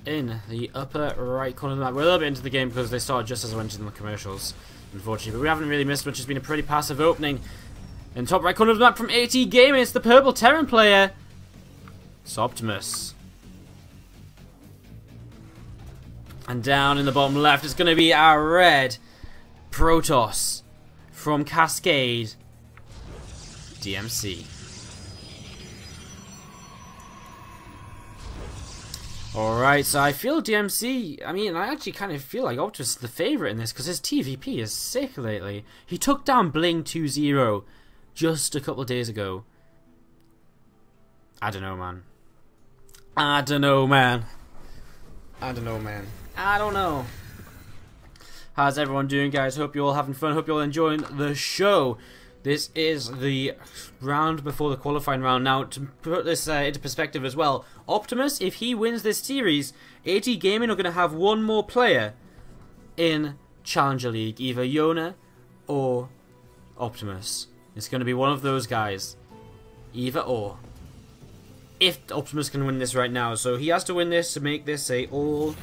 in the upper right corner of the map. We're a little bit into the game because they started just as I went in the commercials, unfortunately. But we haven't really missed much. It's been a pretty passive opening. In the top right corner of the map from AT Gaming, it's the purple Terran player. It's Optimus. And down in the bottom left is going to be our red Protoss from Cascade DMC. Alright, so I feel DMC, I actually kind of feel like Optimus is the favourite in this because his TvP is sick lately. He took down Bling 2-0 just a couple of days ago. I don't know, man. I don't know. How's everyone doing, guys? Hope you're all having fun. Hope you're all enjoying the show. This is the round before the qualifying round. Now, to put this into perspective as well, Optimus, if he wins this series, AT Gaming are going to have one more player in Challenger League, either Yona or Optimus. It's going to be one of those guys. Either or. If Optimus can win this right now. So he has to win this to make this a all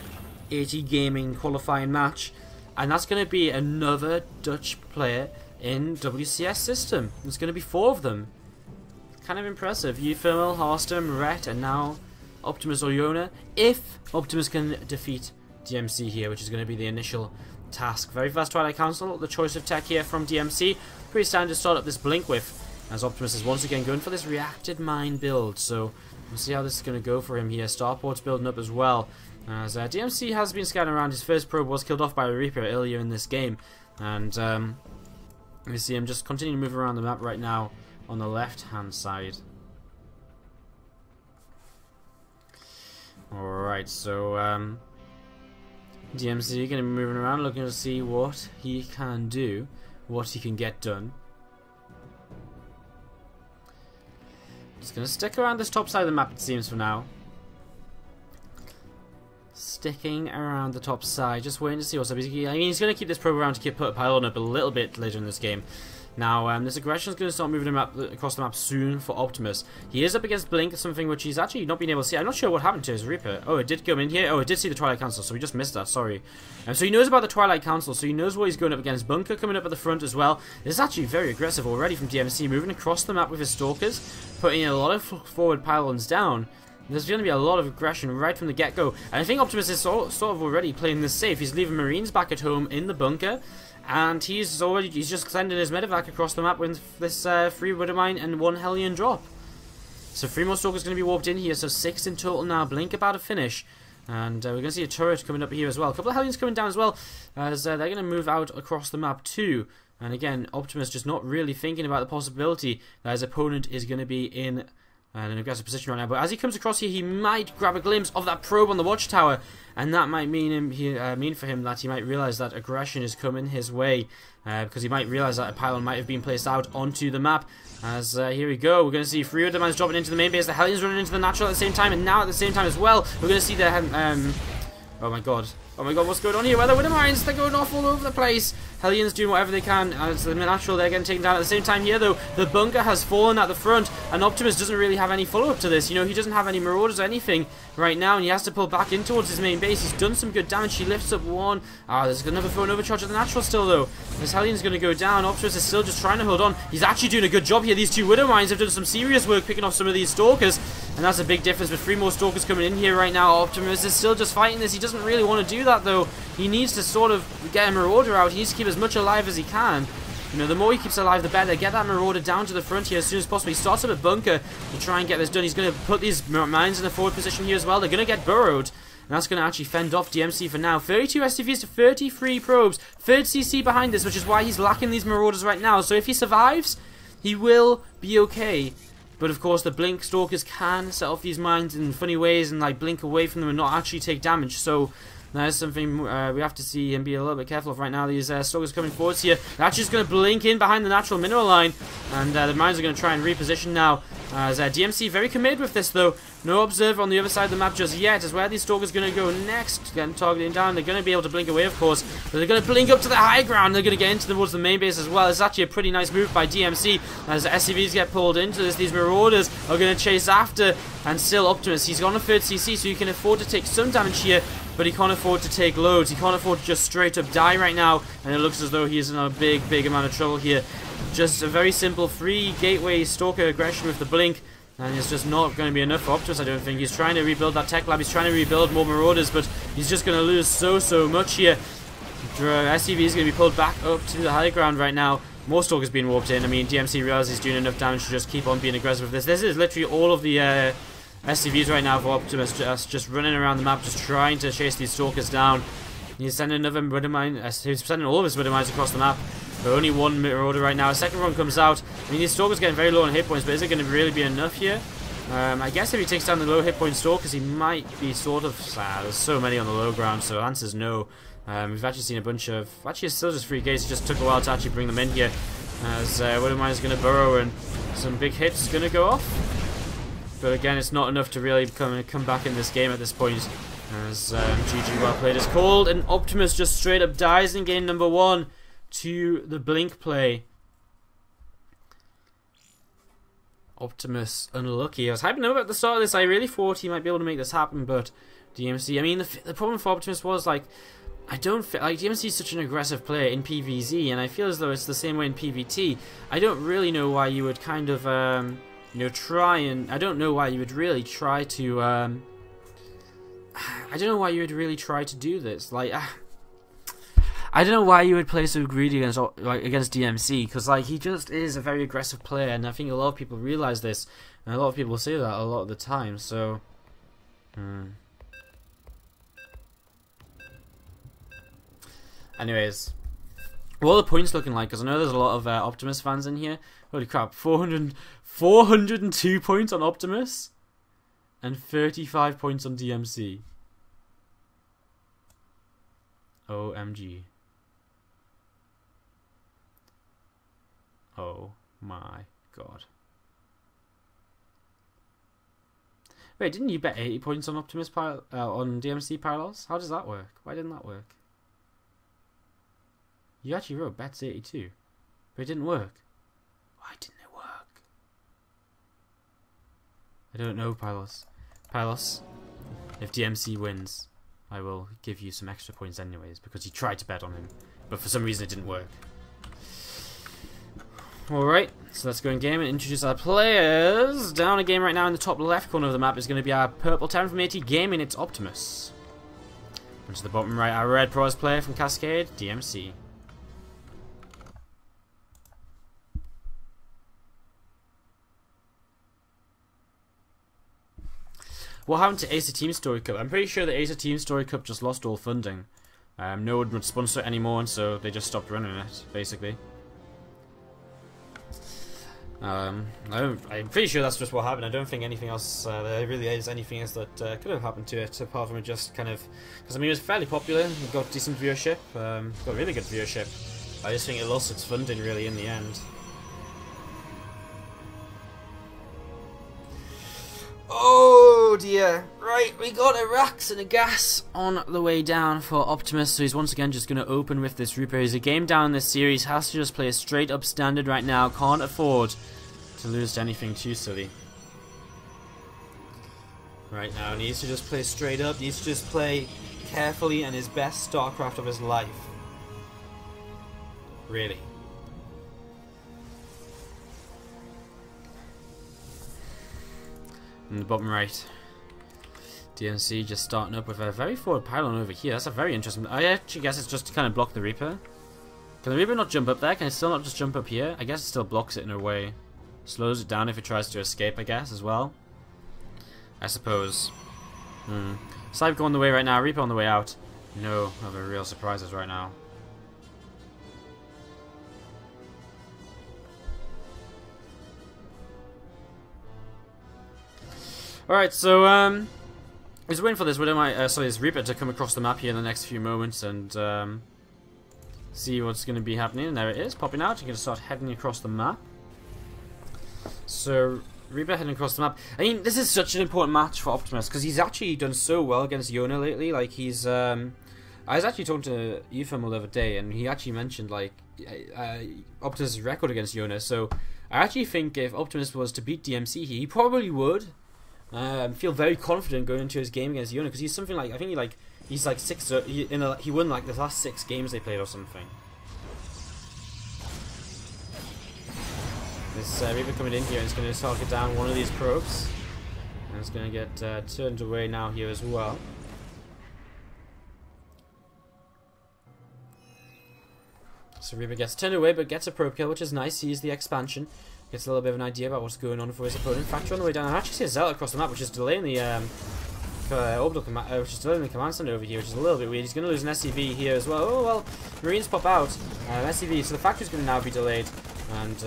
AT Gaming qualifying match. And that's going to be another Dutch player in WCS system. There's going to be 4 of them. Kind of impressive. Euphemal, Harstem, Rhett, and now Optimus or Yona. If Optimus can defeat DMC here, which is going to be the initial task. Very fast Twilight Council. The choice of tech here from DMC. Pretty standard to start up this Blink with, as Optimus is once again going for this reacted mine build. So we'll see how this is going to go for him here. Starport's building up as well. As DMC has been scouting around. His first probe was killed off by a Reaper earlier in this game. And we see him just continue to move around the map right now on the left-hand side. Alright, so DMC going to be moving around, looking to see what he can do, what he can get done. Just going to stick around this top side of the map, it seems, for now. Sticking around the top side, just waiting to see what's up. He's going to keep this probe around to keep put a pylon up a little bit later in this game. Now, this aggression is going to start moving him across the map soon for Optimus. He is up against Blink, something which he's actually not been able to see. I'm not sure what happened to his Reaper. Oh, it did come in here. Oh, it did see the Twilight Council, so we just missed that. Sorry. So he knows about the Twilight Council, so he knows what he's going up against. Bunker coming up at the front as well. This is actually very aggressive already from DMC, moving across the map with his Stalkers, putting a lot of forward pylons down. There's going to be a lot of aggression right from the get-go. And I think Optimus is sort of already playing this safe. He's leaving Marines back at home in the bunker. And he's just sending his medevac across the map with this 3 Widow Mine and 1 Hellion drop. So 3 more Stalkers going to be warped in here. So 6 in total now. Blink about to finish. And we're going to see a turret coming up here as well. A couple of Hellions coming down as well, as they're going to move out across the map too. And again, Optimus just not really thinking about the possibility that his opponent is going to be in an aggressive position right now. But as he comes across here, he might grab a glimpse of that probe on the watchtower, and that might mean for him that he might realize that aggression is coming his way, because he might realize that a pylon might have been placed out onto the map. As here we go, we're going to see 3 Widow Mines dropping into the main base, the Hellions running into the natural at the same time, and now at the same time as well, we're going to see the oh my god, what's going on here? Well, the Widow Mines, they're going off all over the place. Hellions doing whatever they can as the natural, they're getting taken down at the same time here though. The bunker has fallen at the front, and Optimus doesn't really have any follow-up to this. You know, he doesn't have any marauders or anything right now, and he has to pull back in towards his main base. He's done some good damage. He lifts up 1. There's another throw and overcharge at the natural still though. This Hellion's going to go down. Optimus is still just trying to hold on. He's actually doing a good job here. These 2 Widow Mines have done some serious work picking off some of these Stalkers, and that's a big difference with 3 more Stalkers coming in here right now. Optimus is still just fighting this. He doesn't really want to do that though. He needs to sort of get a marauder out. He needs to keep as much alive as he can. You know, the more he keeps alive, the better. Get that marauder down to the front here as soon as possible. He starts up a bunker to try and get this done. He's going to put these mines in the forward position here as well. They're going to get burrowed, and that's going to actually fend off DMC for now. 32 SCVs to 33 probes. 3rd CC behind this, which is why he's lacking these marauders right now. So if he survives, he will be okay. But of course, the Blink Stalkers can set off these mines in funny ways and like blink away from them and not actually take damage. So that is something we have to see and be a little bit careful of right now. These Stalkers coming forwards here. They're actually just going to blink in behind the natural mineral line. And the mines are going to try and reposition now. As DMC very committed with this though. No observer on the other side of the map just yet. As where these stalkers going to go next. Getting targeted down. They're going to be able to blink away of course. But they're going to blink up to the high ground. They're going to get into towards the main base as well. It's actually a pretty nice move by DMC. As the SCVs get pulled into this. These Marauders are going to chase after. And still Optimus. He's got a third CC so he can afford to take some damage here. But he can't afford to take loads. He can't afford to just straight up die right now. And it looks as though he is in a big amount of trouble here. Just a very simple free gateway stalker aggression with the blink. And it's just not going to be enough for Optimus, I don't think. He's trying to rebuild that tech lab. He's trying to rebuild more Marauders, but he's just going to lose so much here. SCV is going to be pulled back up to the high ground right now. More Stalkers being warped in. I mean, DMC realizes he's doing enough damage to just keep on being aggressive with this. This is literally all of the SCVs right now for Optimus, just running around the map, just trying to chase these Stalkers down. He's sending another Widow Mine. He's sending all of his Widow Mines across the map. But only one Marauder right now. A second one comes out. I mean, these Stalkers getting very low on hit points, but is it going to really be enough here? I guess if he takes down the low hit point Stalkers, he might be sort of... there's so many on the low ground, so the answer is no. We've actually seen a bunch of... Actually, it's still just 3 gates. It just took a while to actually bring them in here. As Widow Mine is going to burrow and some big hits going to go off. But again, it's not enough to really come back in this game at this point. As GG well played is called, and Optimus just straight up dies in game number 1 to the blink play. Optimus unlucky. I was hyping up at the start of this. I really thought he might be able to make this happen, but DMC. I mean, the problem for Optimus was like, I don't feel like DMC is such an aggressive player in PvZ, and I feel as though it's the same way in PvT. I don't really know why you would kind of you know, try and I don't know why you would really try to I don't know why you would really try to do this. Like I don't know why you would play so greedy against DMC, because like he just is a very aggressive player, and I think a lot of people realize this, and a lot of people say that a lot of the time. So, anyways, what are the points looking like? Because I know there's a lot of Optimus fans in here. Holy crap, 402 points on Optimus, and 35 points on DMC. OMG. Oh my god. Wait, didn't you bet 80 points on Optimus on DMC Parallels? How does that work? Why didn't that work? You actually wrote bets 82, but it didn't work. Why didn't it work? I don't know, Pylos. Pylos, if DMC wins, I will give you some extra points anyways, because you tried to bet on him, but for some reason it didn't work. Alright, so let's go in game and introduce our players. Down a game right now in the top left corner of the map is going to be our purple 10 from 80 gaming, it's Optimus. And to the bottom right, our red pros player from Cascade, DMC. What happened to Acer Team Story Cup? I'm pretty sure the Acer Team Story Cup just lost all funding. No one would sponsor it anymore, and so they just stopped running it, basically. I'm pretty sure that's just what happened. I don't think anything else, there really is anything else that could have happened to it, apart from it just kind of... Because, I mean, it was fairly popular, it got decent viewership, got really good viewership. I just think it lost its funding, really, in the end. Oh dear. Right, we got a Rax and a Gas on the way down for Optimus, so he's once again just going to open with this Reaper. He's a game down in this series, has to just play a straight up standard right now, can't afford to lose to anything too silly. Right now, needs to just play straight up, needs to just play carefully and his best StarCraft of his life. Really. In the bottom right, DMC just starting up with a very forward pylon over here. That's a very interesting... I actually guess it's just to kind of block the Reaper. Can the Reaper not jump up there? Can it still not just jump up here? I guess it still blocks it in a way. Slows it down if it tries to escape, I guess, as well. I suppose. Cyber on the way right now, Reaper on the way out. No other real surprises right now. Alright, so, I was waiting for this this Reaper to come across the map here in the next few moments and, see what's going to be happening. And there it is, popping out. You're going to start heading across the map. So, Reaper heading across the map. I mean, this is such an important match for Optimus because he's actually done so well against Yona lately. Like he's, I was actually talking to Euphemal the other day, and he actually mentioned like Optimus' record against Yona. So I actually think if Optimus was to beat DMC, he probably would. Feel very confident going into his game against Yona because he's something like, I think he's like he won like the last 6 games they played or something. This Reaper coming in here and it's going to target down one of these probes. And it's going to get turned away now here as well. So Reaper gets turned away but gets a probe kill, which is nice. Sees the expansion. Gets a little bit of an idea about what's going on for his opponent. Factor on the way down. I actually see a Zealot across the map, which is delaying the orbital command, which is delaying the command center over here, which is a little bit weird. He's going to lose an SCV here as well. Oh well, Marines pop out. SCV, so the factory's going to now be delayed. And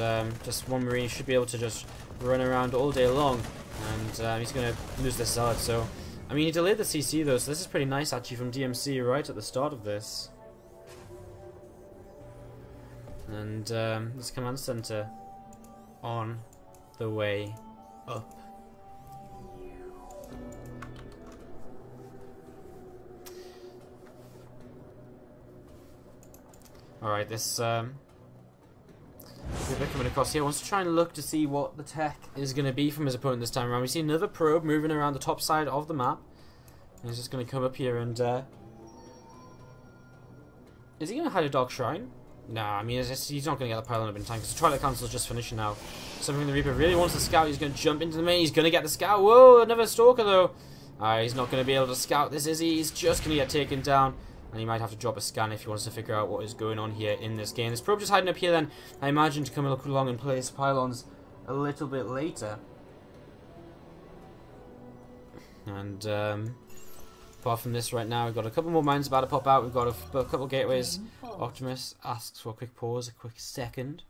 just one Marine should be able to just run around all day long. And he's going to lose this Zealot. So, I mean, he delayed the CC though, so this is pretty nice actually from DMC right at the start of this. And this command center on the way up. Alright, this Reaper coming across here wants to try and look to see what the tech is going to be from his opponent this time around. We see another probe moving around the top side of the map. And he's just going to come up here and is he going to hide a Dark Shrine? Nah, I mean, he's not going to get the pylon up in time because the Twilight Council is just finishing now. Something the Reaper really wants to scout. He's going to jump into the main. He's going to get the scout. Whoa, another Stalker though. He's not going to be able to scout this, is he? He's just going to get taken down. And he might have to drop a scan if he wants to figure out what is going on here in this game. This probe just hiding up here then, I imagine, to come along and place pylons a little bit later. And apart from this right now, we've got a couple more mines about to pop out. We've got a couple gateways. Optimus asks for a quick pause, a quick second.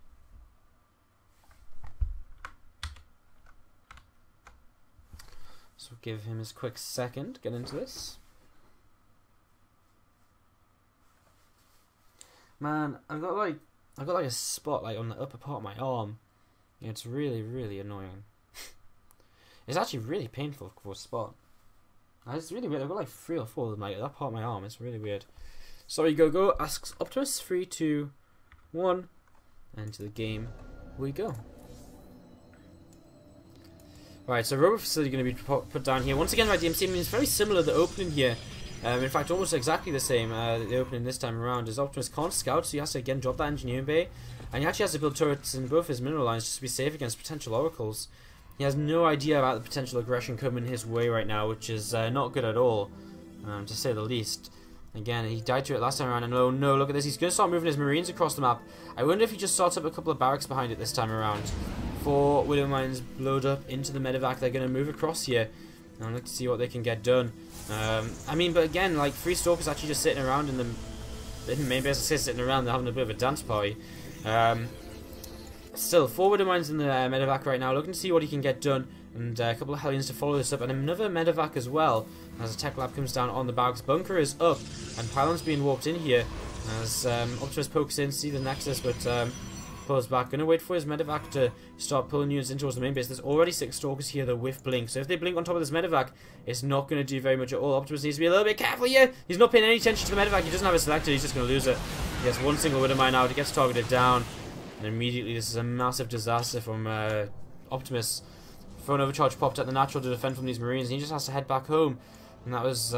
So give him his quick second, get into this. Man, I've got like a spot like on the upper part of my arm. It's really, really annoying. It's actually really painful for a spot. It's really weird. I've got like 3 or 4 of them, like that part of my arm. It's really weird. Sorry, Go asks Optimus. 3, 2, 1, and to the game we go. Alright, so robot facility going to be put down here once again by DMC. I mean, it's very similar to the opening here. In fact, almost exactly the same. The opening this time around is Optimus can't scout, so he has to again drop that engineering bay, and he actually has to build turrets in both his mineral lines just to be safe against potential oracles. He has no idea about the potential aggression coming his way right now, which is not good at all, to say the least. Again, he died to it last time around, and oh no, look at this. He's going to start moving his Marines across the map. I wonder if he just starts up a couple of barracks behind it this time around. 4 Widow Mines blowed up into the medevac. They're going to move across here. And I'd like to see what they can get done. I mean, but again, like 3 Stalkers actually just sitting around in the main base. I say sitting around, they're having a bit of a dance party. Still, 4 Widow Mines in the medevac right now, looking to see what he can get done. And a couple of Hellions to follow this up, and another medevac as well. As a tech lab comes down on the barracks, bunker is up, and pylons being warped in here. As Optimus pokes in, see the Nexus, but pulls back. Gonna wait for his medevac to start pulling units in towards the main base. There's already 6 Stalkers here that whiff blink, so if they blink on top of this medevac, it's not going to do very much at all. Optimus needs to be a little bit careful here. He's not paying any attention to the medevac. He doesn't have it selected. He's just going to lose it. He has 1 single Widow Mine out. He gets targeted down, and immediately this is a massive disaster from Optimus. Throne overcharge popped at the natural to defend from these Marines, and he just has to head back home. And that was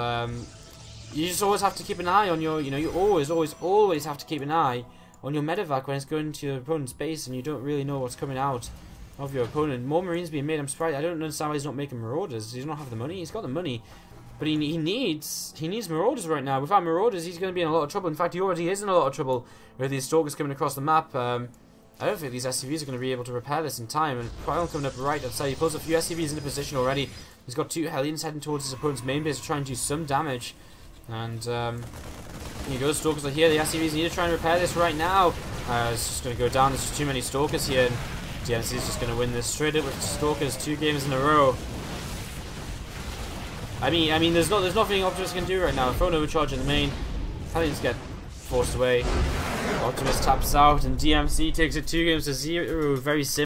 you just always have to keep an eye on your, you always have to keep an eye on your medevac when it's going to your opponent's base and you don't really know what's coming out of your opponent. More Marines being made. I'm surprised. I don't understand why he's not making Marauders. Does he not have the money? He's got the money, but he needs Marauders right now. Without Marauders, he's going to be in a lot of trouble. In fact, he already is in a lot of trouble with these Stalkers coming across the map. I don't think these SCVs are going to be able to repair this in time. And Pylon coming up right outside. He pulls a few SCVs into position already. He's got 2 Hellions heading towards his opponent's main base to try and do some damage. And here you go, Stalkers are here. The SCVs need to try and repair this right now. It's just going to go down. There's just too many Stalkers here. And DMC is just going to win this straight up with Stalkers 2 games in a row. I mean, there's nothing Optimus can do right now. Throne overcharge in the main. Hellions get forced away. Optimus taps out, and DMC takes it 2 games to 0. Very simple.